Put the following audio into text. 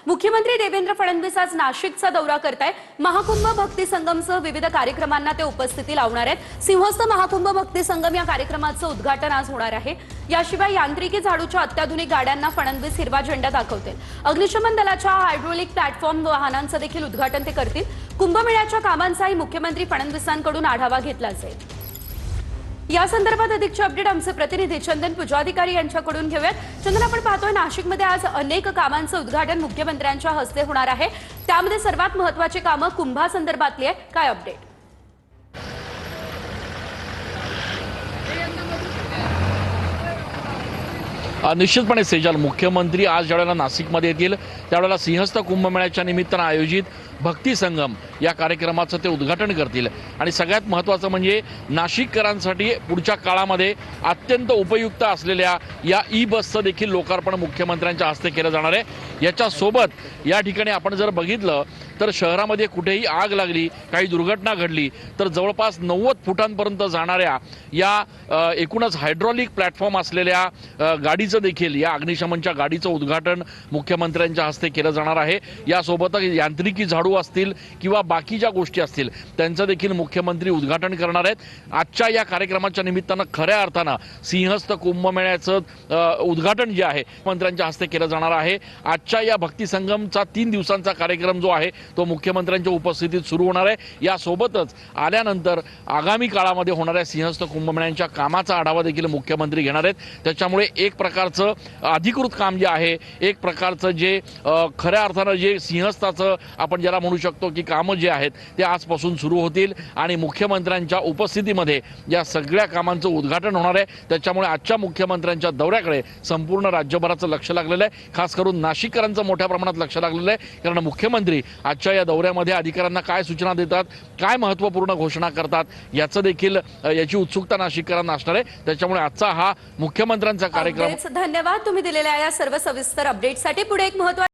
मुख्यमंत्री देवेंद्र फडणवीस आज नाशिकचा दौरा करताय। महाकुंभ भक्ती संगमसह विविध कार्यक्रमांना ते उपस्थिती लावणार आहेत। सिंहस्थ महाकुंभ भक्ती संगम या कार्यक्रमाचं उद्घाटन आज होणार आहे। याशिवाय यांत्रिकी झाडूच्या अत्याधुनिक गाड्यांना फडणवीस हिरवा झेंडा दाखवतील। अग्निशमन दलाच्या हायड्रोलिक प्लॅटफॉर्म वाहनांचं देखील उद्घाटन ते करतील। कुंभमेळ्याच्या कामांचाही मुख्यमंत्री फडणवीसांकडून आढावा घेतला जाईल। या संदर्भात अधिकचे अपडेट आमचे प्रतिनिधी चंदन पुजाधिकारी यांच्याकडून घेऊयात। चंदन, आपण पाहतोय नाशिकमध्ये आज अनेक कामांचं उद्घाटन मुख्यमंत्र्यांच्या हस्ते होणार आहे। त्यामध्ये सर्वात महत्त्वाची कामं कुंभासंदर्भातली आहे, काय अपडेट? निश्चितपणे सेजल, मुख्यमंत्री आज ज्यावेळेला नाशिकमध्ये येतील त्यावेळेला सिंहस्थ कुंभमेळ्याच्या निमित्तानं आयोजित भक्ती संगम या कार्यक्रमाचं ते उद्घाटन करतील। आणि सगळ्यात महत्त्वाचं म्हणजे नाशिककरांसाठी पुढच्या काळामध्ये अत्यंत उपयुक्त असलेल्या या ई बसचं देखील लोकार्पण मुख्यमंत्र्यांच्या हस्ते केलं जाणार आहे। याच्यासोबत या ठिकाणी आपण जर बघितलं तर शहरामध्ये कुठेही आग लागली, काही दुर्घटना घडली तर जवळपास 90 फुटांपर्यंत जाणाऱ्या या एकूणच हायड्रोलिक प्लॅटफॉर्म असलेल्या गाडीचं देखील, या अग्निशमनच्या गाडीचं उद्घाटन मुख्यमंत्र्यांच्या हस्ते केलं जाणार आहे। यासोबतच यांत्रिकी झाडू असतील किंवा बाकी ज्या गोष्टी असतील त्यांचं देखील मुख्यमंत्री उद्घाटन करणार आहेत। आजच्या या कार्यक्रमाच्या निमित्तानं खऱ्या अर्थानं सिंहस्थ कुंभमेळ्याचं उद्घाटन जे आहे मंत्र्यांच्या हस्ते केलं जाणार आहे। आजच्या या भक्ती संगमचा 3 दिवसांचा कार्यक्रम जो आहे तो मुख्यमंत्र्यांच्या उपस्थितीत सुरू होणार आहे। यासोबतच आल्यानंतर आगामी काळामध्ये होणाऱ्या सिंहस्थ कुंभमेळ्यांच्या कामाचा आढावा देखील मुख्यमंत्री घेणार आहेत। त्याच्यामुळे एक प्रकारचं अधिकृत काम जे आहे, एक प्रकारचं जे खऱ्या अर्थानं जे सिंहस्थाचं आपण ज्याला म्हणू शकतो की कामं जे आहेत ते आजपासून सुरू होतील आणि मुख्यमंत्र्यांच्या उपस्थितीमध्ये या सगळ्या कामांचं उद्घाटन होणार आहे। त्याच्यामुळे आजच्या मुख्यमंत्र्यांच्या दौऱ्याकडे संपूर्ण राज्यभराचं लक्ष लागलेलं आहे। खास करून नाशिककरांचं मोठ्या प्रमाणात लक्ष लागलेलं आहे, कारण मुख्यमंत्री आजच्या या दौऱ्यामध्ये अधिकाऱ्यांना काय सूचना देतात, काय महत्त्वपूर्ण घोषणा करतात याचं देखील याची उत्सुकता नाशिककरांना असणार आहे। त्याच्यामुळे आजचा हा मुख्यमंत्र्यांचा कार्यक्रम। धन्यवाद तुम्ही दिलेल्या या सर्व सविस्तर अपडेटसाठी। पुढे एक महत्त्वाचं